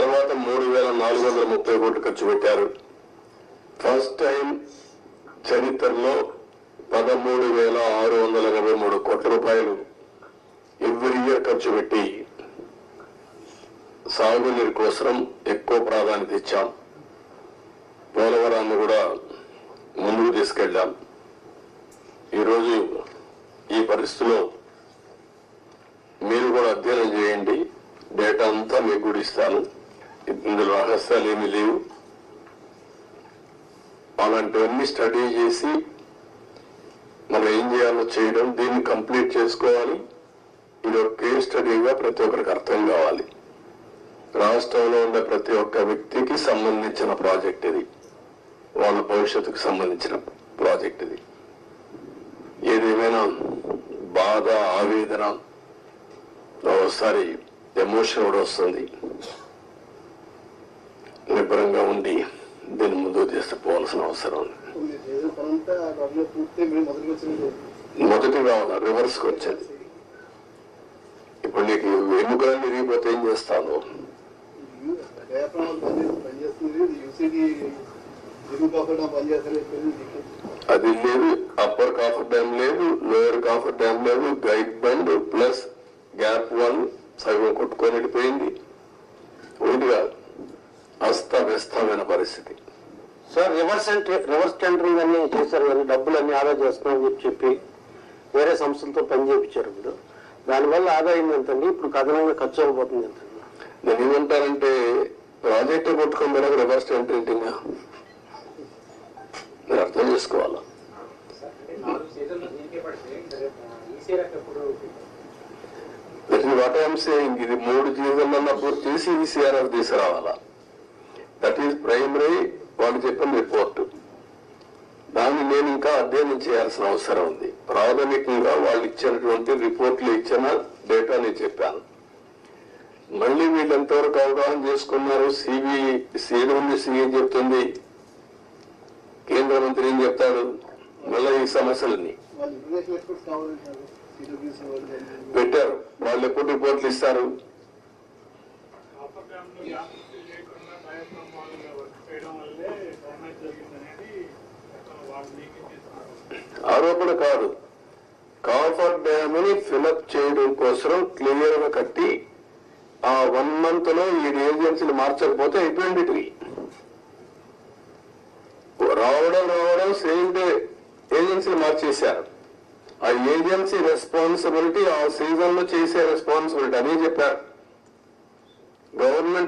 తర్వాత 3,430 కోట్లు ఖర్చు పెట్టారు. ఫస్ట్ టైం చరిత్రలో 13,683 కోట్ల రూపాయలు ఎవ్రీ ఇయర్ ఖర్చు పెట్టి సాగునీరు కోసం ఎక్కువ ప్రాధాన్యత ఇచ్చాం. పోలవరాన్ని కూడా ముందుకు తీసుకెళ్ళాం. ఈరోజు ఈ పరిస్థితిలో మీరు కూడా అధ్యయనం చేయండి. డేటా అంతా మీకు కూడా ఇస్తాను. ఇందులో రహస్యాలు ఏమీ లేవు. అలాంటివన్నీ స్టడీ చేసి మనం ఏం చేయాలో చేయడం, దీన్ని కంప్లీట్ చేసుకోవాలి. ఇది ఒక కేస్ స్టడీగా ప్రతి ఒక్కరికి అర్థం కావాలి. రాష్ట్రంలో ఉండే ప్రతి ఒక్క వ్యక్తికి సంబంధించిన ప్రాజెక్ట్ ఇది. వాళ్ళ భవిష్యత్తుకు సంబంధించిన ప్రాజెక్ట్ ఇది. ఏదేమైనా బాధ, ఆవేదన, ఒకసారి ఎమోషన్ కూడా వస్తుంది. నిబ్బరంగా ఉండి దీన్ని ముందుకు తీసుకుపోవాల్సిన అవసరం ఉంది. మొదటి కావాలి, రివర్స్కి వచ్చేది. ఇప్పుడు నీకు ఎన్నికలు తిరిగిపోతే ఏం చేస్తాను? అది లేదు, అప్పర్ కాఫర్ డ్యామ్ లేదు, లోయర్ కాఫర్ డ్యామ్ లేదు, గైడ్ బండ్ ప్లస్ గ్యాప్ 1 సగం కొట్టుకొని వెళ్ళిపోయింది. ఒకటి కాదు, అస్తవ్యస్తమైన పరిస్థితి. సార్ రివర్స్ టెండరింగ్ అన్ని చేశారు కానీ డబ్బులన్నీ ఆదా చేస్తున్నామని చెప్పి వేరే సంస్థలతో పని చేయించారు. ఇప్పుడు దానివల్ల ఆదాయం ఎంతండి? ఇప్పుడు కథనంగా ఖర్చు అయిపోతుంది ఎంత? నేను ఏమంటానంటే ప్రాజెక్టు కొట్టుకొని మేడం రివర్స్ టెండరింగ్ మీరు అర్థం చేసుకోవాలా. వాట్ ఐఎమ్ సేయింగ్, ఇది 3 సీజన్లలో పూర్తి చేసి ఈసీఆర్ఎఫ్ తీసుకురావాలా. దట్ ఈస్ ప్రైమరీ వాళ్ళు చెప్పిన రిపోర్టు. దాన్ని నేను ఇంకా అధ్యయనం చేయాల్సిన అవసరం ఉంది. ప్రాథమికంగా వాళ్ళు ఇచ్చినటువంటి రిపోర్ట్లు ఇచ్చిన డేటా నేను చెప్పాను. మళ్ళీ వీళ్ళు ఎంతవరకు అవగాహన చేసుకున్నారు? సీడీ ఏం చెప్తుంది, కేంద్ర మంత్రి ఏం చెప్తాడు? మళ్ళీ ఈ సమస్యలన్నీ పెట్టారు. వాళ్ళు ఎప్పుడు రిపోర్ట్లు ఇస్తారు? ఆరోపణ కాదు, కాఫర్ డ్యామ్ ని ఫిలప్ చేయడం కోసం క్లియర్ గా కట్టి ఆ 1 month లో ఈ ఏజెన్సీలు మార్చకపోతే అయిపోయింది. రావడం సేమ్ డే ఏజెన్సీలు మార్చేశారు. ఆ ఏజెన్సీ రెస్పాన్సిబిలిటీ ఆ సీజన్ లో చేసే రెస్పాన్సిబిలిటీ అని చెప్పారు. గవర్నమెంట్